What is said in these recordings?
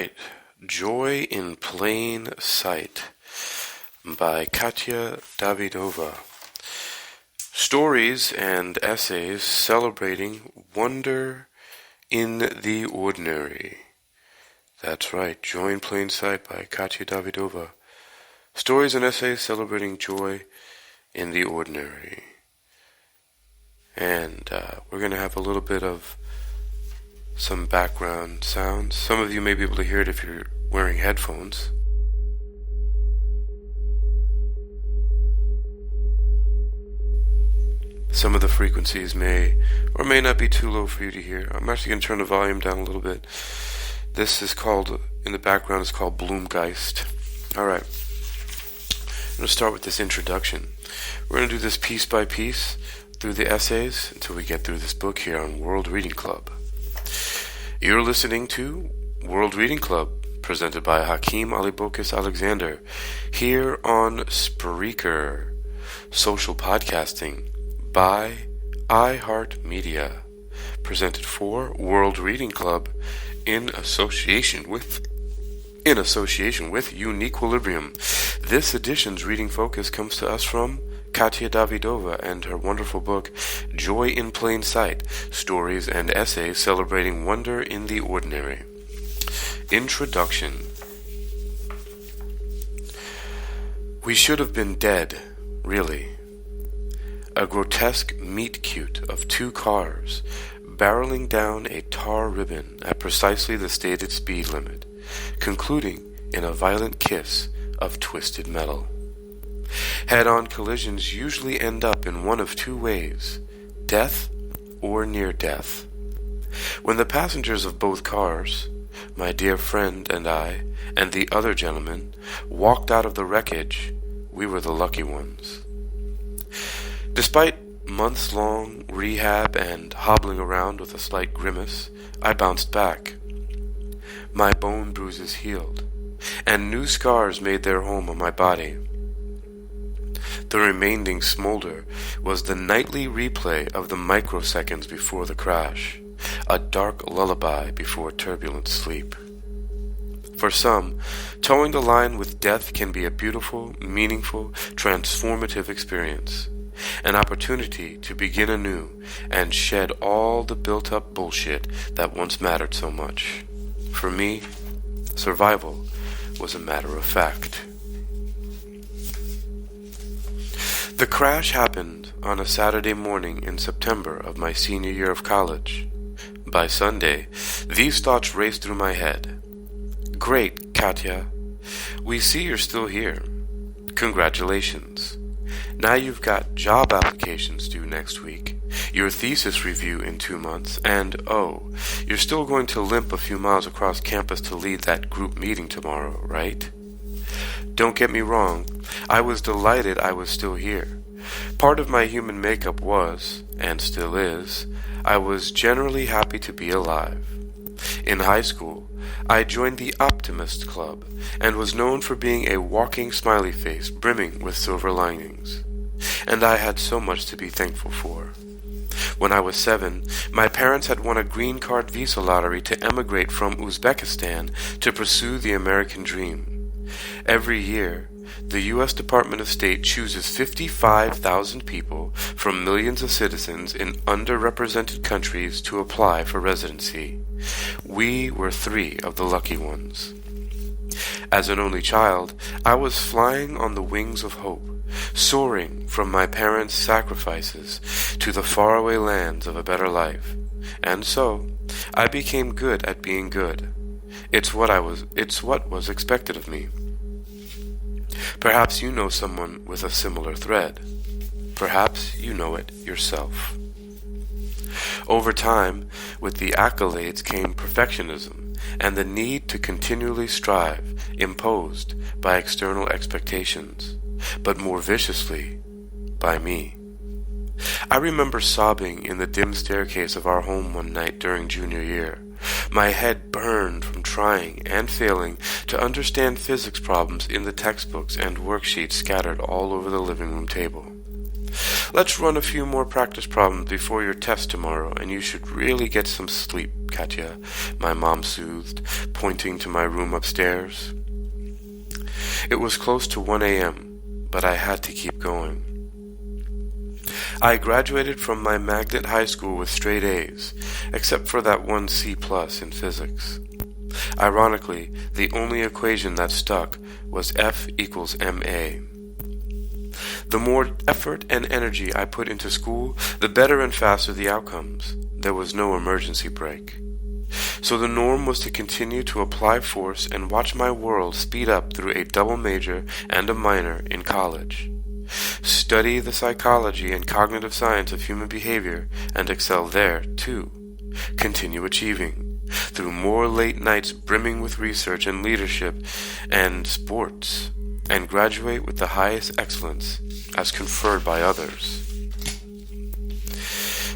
right, Joy in Plain Sight by Katya Davidova. Stories and essays celebrating wonder in the ordinary. That's right, Joy in Plain Sight by Katya Davidova. Stories and essays celebrating joy in the ordinary. And we're going to have a little bit of some background sounds. Some of you may be able to hear it if you're wearing headphones. Some of the frequencies may or may not be too low for you to hear. I'm actually going to turn the volume down a little bit. This is called, in the background, it's called Bloomgeist. Alright, I'm going to start with this introduction. We're going to do this piece by piece through the essays until we get through this book here on World Reading Club. You're listening to World Reading Club, presented by Hakeem-Ali-Bocas-Alexander, here on Spreaker, social podcasting by iHeartMedia, presented for World Reading Club in association with UniquilibriuM. This edition's reading focus comes to us from Katya Davidova and her wonderful book, Joy in Plain Sight, Stories and Essays Celebrating Wonder in the Ordinary. Introduction. We should have been dead, really. A grotesque meet-cute of two cars barreling down a tar ribbon at precisely the stated speed limit, concluding in a violent kiss of twisted metal. Head-on collisions usually end up in one of two ways, death or near death. When the passengers of both cars, my dear friend and I, and the other gentleman, walked out of the wreckage, we were the lucky ones. Despite months-long rehab and hobbling around with a slight grimace, I bounced back. My bone bruises healed, and new scars made their home on my body. The remaining smolder was the nightly replay of the microseconds before the crash, a dark lullaby before turbulent sleep. For some, towing the line with death can be a beautiful, meaningful, transformative experience, an opportunity to begin anew and shed all the built-up bullshit that once mattered so much. For me, survival was a matter of fact. The crash happened on a Saturday morning in September of my senior year of college. By Sunday, these thoughts raced through my head. Great, Katya. We see you're still here. Congratulations. Now you've got job applications due next week, your thesis review in 2 months, and, oh, you're still going to limp a few miles across campus to lead that group meeting tomorrow, right? Don't get me wrong, I was delighted I was still here. Part of my human makeup was, and still is, I was generally happy to be alive. In high school, I joined the Optimist Club and was known for being a walking smiley face brimming with silver linings. And I had so much to be thankful for. When I was 7, my parents had won a green card visa lottery to emigrate from Uzbekistan to pursue the American dream. Every year, the U.S. Department of State chooses 55,000 people from millions of citizens in underrepresented countries to apply for residency. We were 3 of the lucky ones. As an only child, I was flying on the wings of hope, soaring from my parents' sacrifices to the faraway lands of a better life. And so, I became good at being good. It's what was expected of me. Perhaps you know someone with a similar thread. Perhaps you know it yourself. Over time, with the accolades came perfectionism and the need to continually strive, imposed by external expectations, but more viciously by me. I remember sobbing in the dim staircase of our home one night during junior year. My head burned from trying and failing to understand physics problems in the textbooks and worksheets scattered all over the living room table. Let's run a few more practice problems before your test tomorrow, and you should really get some sleep, Katya, my mom soothed, pointing to my room upstairs. It was close to 1 a.m., but I had to keep going. I graduated from my magnet high school with straight A's, except for that one C+ in physics. Ironically, the only equation that stuck was F equals ma. The more effort and energy I put into school, the better and faster the outcomes. There was no emergency brake. So the norm was to continue to apply force and watch my world speed up through a double major and a minor in college. Study the psychology and cognitive science of human behavior and excel there, too. Continue achieving, through more late nights brimming with research and leadership and sports, and graduate with the highest excellence as conferred by others.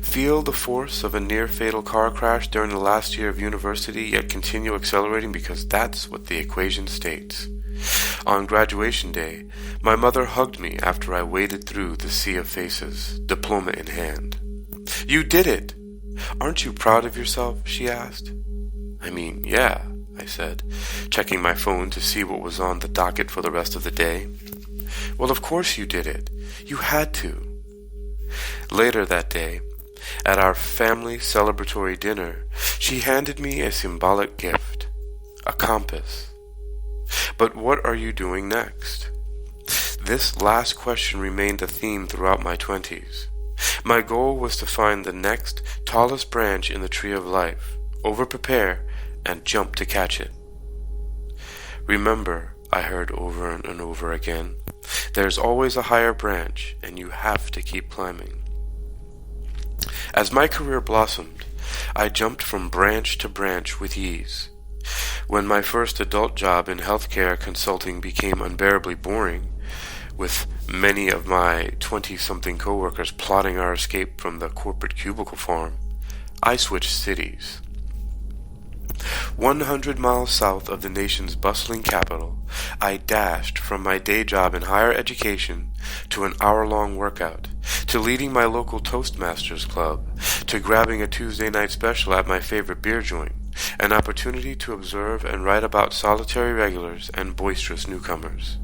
Feel the force of a near-fatal car crash during the last year of university, yet continue accelerating because that's what the equation states. On graduation day, my mother hugged me after I waded through the sea of faces, diploma in hand. "You did it! Aren't you proud of yourself?" she asked. "I mean, yeah," I said, checking my phone to see what was on the docket for the rest of the day. "Well, of course you did it. You had to." Later that day, at our family celebratory dinner, she handed me a symbolic gift, a compass. But what are you doing next? This last question remained a theme throughout my 20s. My goal was to find the next tallest branch in the tree of life, over-prepare, and jump to catch it. "Remember," I heard over and over again, "there's always a higher branch, and you have to keep climbing." As my career blossomed, I jumped from branch to branch with ease. When my first adult job in healthcare consulting became unbearably boring, with many of my 20-something coworkers plotting our escape from the corporate cubicle farm, I switched cities. 100 miles south of the nation's bustling capital, I dashed from my day job in higher education to an hour-long workout, to leading my local Toastmasters club, to grabbing a Tuesday night special at my favorite beer joint, an opportunity to observe and write about solitary regulars and boisterous newcomers.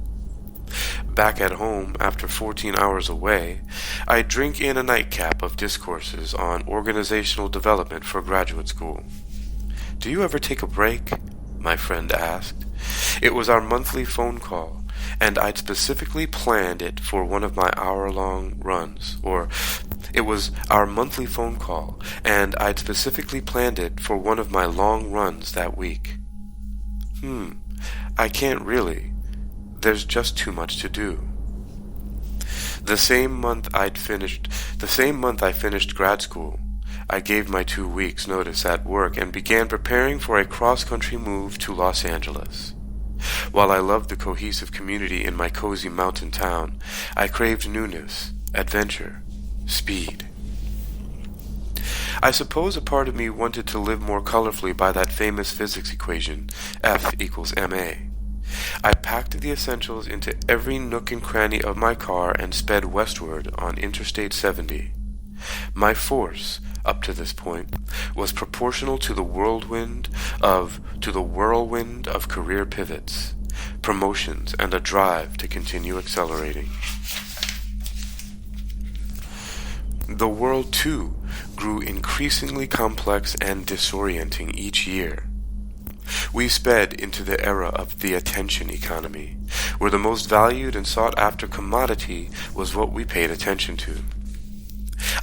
Back at home, after 14 hours away, I drink in a nightcap of discourses on organizational development for graduate school. "Do you ever take a break?" my friend asked. It was our monthly phone call, and I'd specifically planned it for one of my hour-long runs, it was our monthly phone call, and I'd specifically planned it for one of my long runs that week. I can't really. There's just too much to do. The same month I finished grad school, I gave my 2 weeks' notice at work and began preparing for a cross-country move to Los Angeles. While I loved the cohesive community in my cozy mountain town, I craved newness, adventure, speed. I suppose a part of me wanted to live more colorfully by that famous physics equation, F equals ma. I packed the essentials into every nook and cranny of my car and sped westward on Interstate 70. My force, up to this point, was proportional to the whirlwind of career pivots, promotions, and a drive to continue accelerating. The world, too, grew increasingly complex and disorienting each year. We sped into the era of the attention economy, where the most valued and sought-after commodity was what we paid attention to.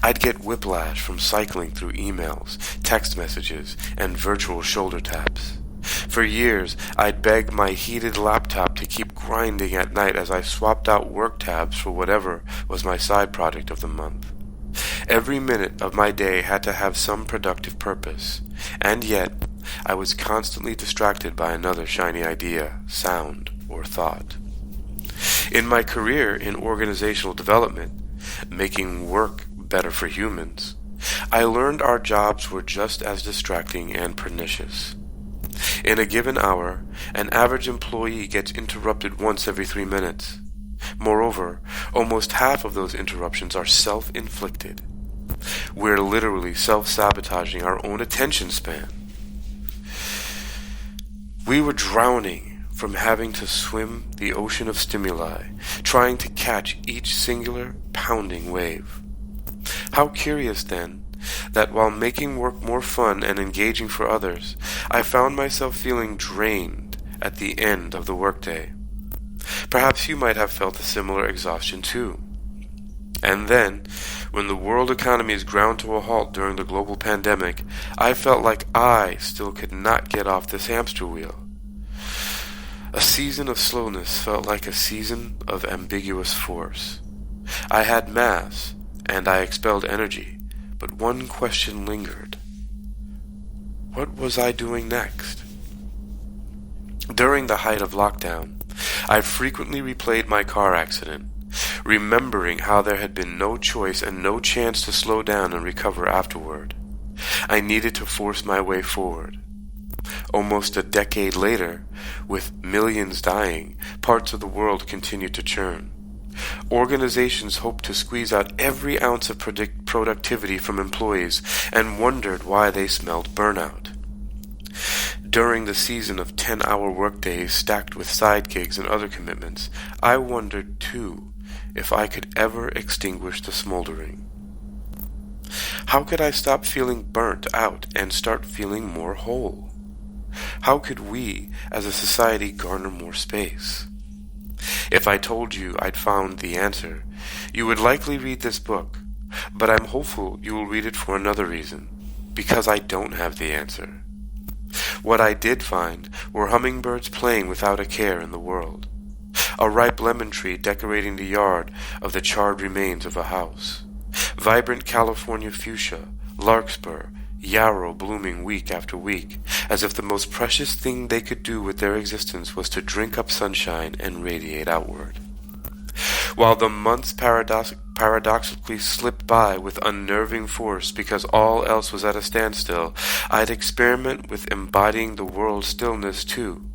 I'd get whiplash from cycling through emails, text messages, and virtual shoulder taps. For years, I'd beg my heated laptop to keep grinding at night as I swapped out work tabs for whatever was my side project of the month. Every minute of my day had to have some productive purpose, and yet I was constantly distracted by another shiny idea, sound, or thought. In my career in organizational development, making work better for humans, I learned our jobs were just as distracting and pernicious. In a given hour, an average employee gets interrupted once every 3 minutes. Moreover, almost half of those interruptions are self-inflicted. We're literally self-sabotaging our own attention span. We were drowning from having to swim the ocean of stimuli, trying to catch each singular pounding wave. How curious, then, that while making work more fun and engaging for others, I found myself feeling drained at the end of the workday. Perhaps you might have felt a similar exhaustion too. And then, when the world economy is ground to a halt during the global pandemic, I felt like I still could not get off this hamster wheel. A season of slowness felt like a season of ambiguous force. I had mass, and I expelled energy, but one question lingered. What was I doing next? During the height of lockdown, I frequently replayed my car accident, remembering how there had been no choice and no chance to slow down and recover afterward. I needed to force my way forward. Almost a decade later, with millions dying, parts of the world continued to churn. Organizations hoped to squeeze out every ounce of productivity from employees and wondered why they smelled burnout. During the season of 10-hour workdays stacked with side gigs and other commitments, I wondered, too, if I could ever extinguish the smoldering. How could I stop feeling burnt out and start feeling more whole? How could we, as a society, garner more space? If I told you I'd found the answer, you would likely read this book, but I'm hopeful you will read it for another reason, because I don't have the answer. What I did find were hummingbirds playing without a care in the world, a ripe lemon tree decorating the yard of the charred remains of a house, vibrant California fuchsia, larkspur, yarrow blooming week after week, as if the most precious thing they could do with their existence was to drink up sunshine and radiate outward. While the months paradoxically slipped by with unnerving force because all else was at a standstill, I'd experiment with embodying the world's stillness too.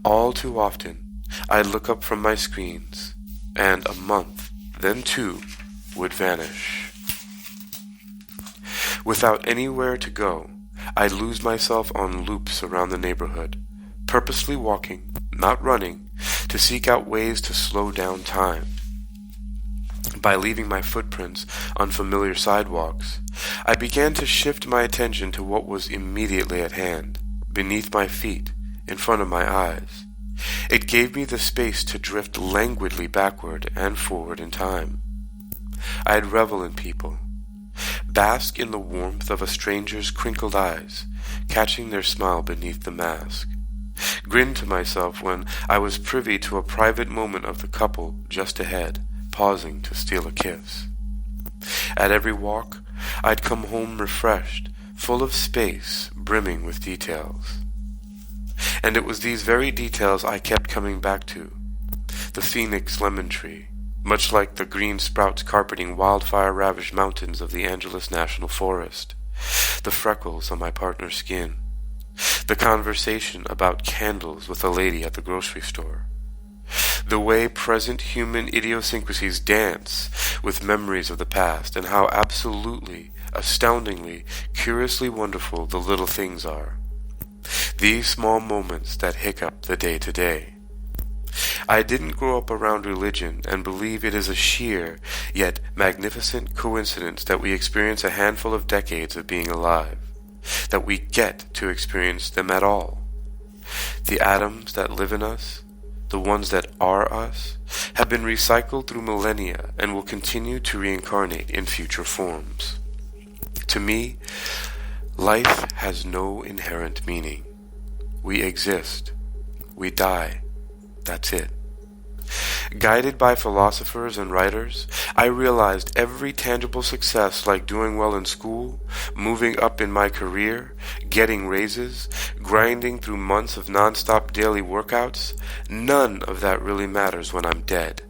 All too often, I'd look up from my screens, and a month, then two, would vanish. Without anywhere to go, I'd lose myself on loops around the neighborhood, purposely walking, not running, to seek out ways to slow down time. By leaving my footprints on familiar sidewalks, I began to shift my attention to what was immediately at hand, beneath my feet, in front of my eyes. It gave me the space to drift languidly backward and forward in time. I'd revel in people, bask in the warmth of a stranger's crinkled eyes, catching their smile beneath the mask, grin to myself when I was privy to a private moment of the couple just ahead, pausing to steal a kiss. At every walk, I'd come home refreshed, full of space, brimming with details. And it was these very details I kept coming back to. The phoenix lemon tree, much like the green sprouts carpeting wildfire-ravaged mountains of the Angeles National Forest, the freckles on my partner's skin, the conversation about candles with a lady at the grocery store, the way present human idiosyncrasies dance with memories of the past, and how absolutely, astoundingly, curiously wonderful the little things are. These small moments that hiccup the day-to-day. I didn't grow up around religion and believe it is a sheer, yet magnificent coincidence that we experience a handful of decades of being alive, that we get to experience them at all. The atoms that live in us, the ones that are us, have been recycled through millennia and will continue to reincarnate in future forms. To me, life has no inherent meaning. We exist. We die. That's it. Guided by philosophers and writers, I realized every tangible success, like doing well in school, moving up in my career, getting raises, grinding through months of nonstop daily workouts, none of that really matters when I'm dead.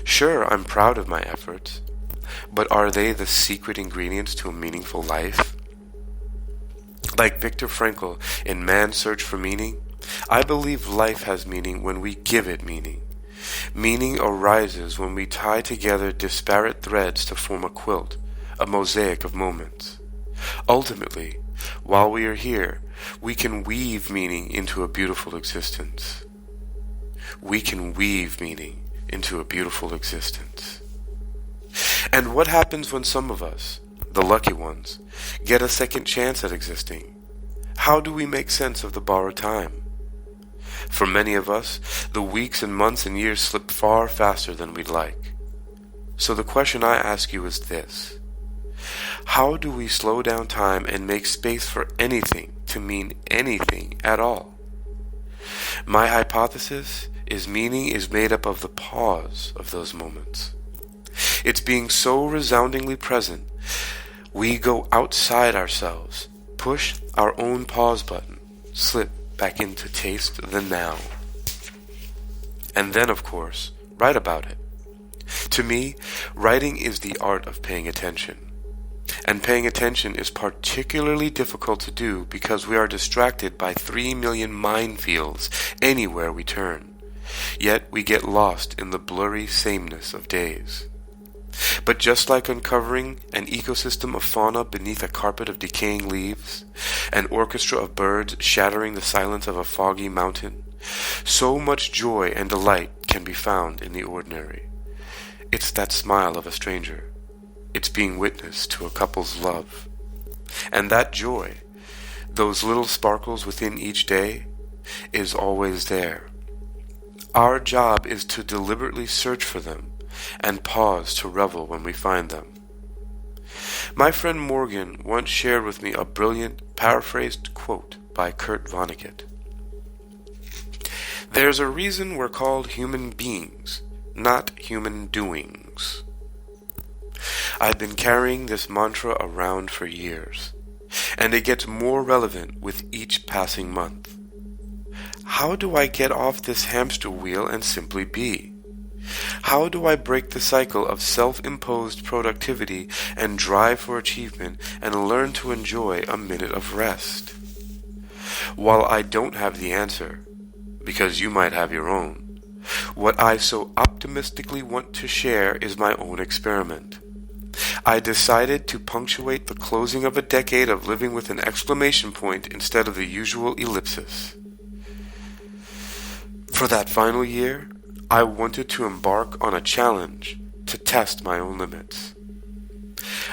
Sure, I'm proud of my efforts, but are they the secret ingredients to a meaningful life? Like Viktor Frankl in Man's Search for Meaning, I believe life has meaning when we give it meaning. Meaning arises when we tie together disparate threads to form a quilt, a mosaic of moments. Ultimately, While we are here, we can weave meaning into a beautiful existence. We can weave meaning into a beautiful existence. And what happens when some of us, the lucky ones, get a second chance at existing? How do we make sense of the borrowed time? For many of us, the weeks and months and years slip far faster than we'd like. So the question I ask you is this: how do we slow down time and make space for anything to mean anything at all? My hypothesis is meaning is made up of the pause of those moments. It's being so resoundingly present, we go outside ourselves, push our own pause button, slip back into taste the now. And then, of course, write about it. To me, writing is the art of paying attention. And paying attention is particularly difficult to do because we are distracted by 3 million minefields anywhere we turn. Yet we get lost in the blurry sameness of days. But just like uncovering an ecosystem of fauna beneath a carpet of decaying leaves, an orchestra of birds shattering the silence of a foggy mountain, so much joy and delight can be found in the ordinary. It's that smile of a stranger. It's being witness to a couple's love. And that joy, those little sparkles within each day, is always there. Our job is to deliberately search for them and pause to revel when we find them. My friend Morgan once shared with me a brilliant, paraphrased quote by Kurt Vonnegut. "There's a reason we're called human beings, not human doings." I've been carrying this mantra around for years, and it gets more relevant with each passing month. How do I get off this hamster wheel and simply be? How do I break the cycle of self-imposed productivity and drive for achievement and learn to enjoy a minute of rest? While I don't have the answer, because you might have your own, what I so optimistically want to share is my own experiment. I decided to punctuate the closing of a decade of living with an exclamation point instead of the usual ellipsis. For that final year, I wanted to embark on a challenge to test my own limits.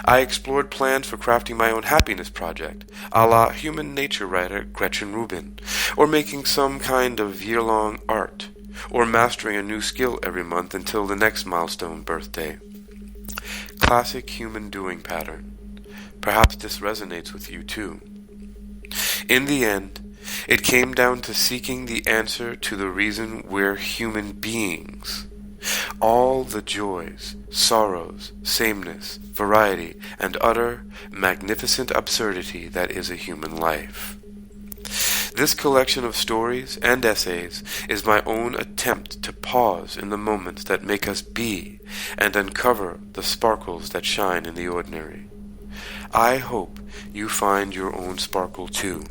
I explored plans for crafting my own happiness project, a la human nature writer Gretchen Rubin, or making some kind of year-long art, or mastering a new skill every month until the next milestone birthday. Classic human doing pattern. Perhaps this resonates with you too. In the end, it came down to seeking the answer to the reason we're human beings. All the joys, sorrows, sameness, variety, and utter, magnificent absurdity that is a human life. This collection of stories and essays is my own attempt to pause in the moments that make us be and uncover the sparkles that shine in the ordinary. I hope you find your own sparkle too.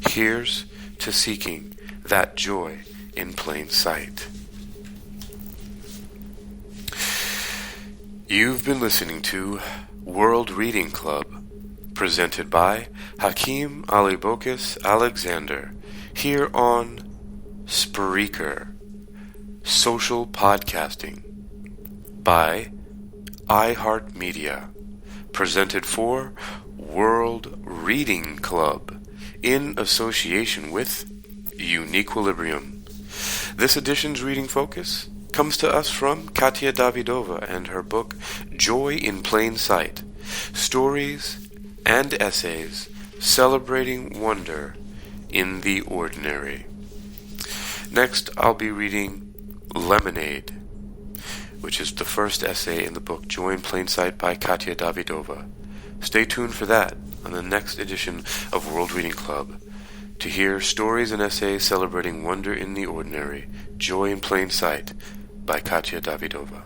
Here's to seeking that joy in plain sight. You've been listening to World Reading Club, presented by Hakeem-Ali-Bocas-Alexander, here on Spreaker, social podcasting by iHeartMedia, presented for World Reading Club in association with UniquilibriuM. This edition's reading focus comes to us from Katia Davidova and her book Joy in Plain Sight, Stories and Essays Celebrating Wonder in the Ordinary. Next, I'll be reading Lemonade, which is the first essay in the book Joy in Plain Sight by Katia Davidova. Stay tuned for that on the next edition of World Reading Club to hear stories and essays celebrating wonder in the ordinary, Joy in Plain Sight by Katia Davidova.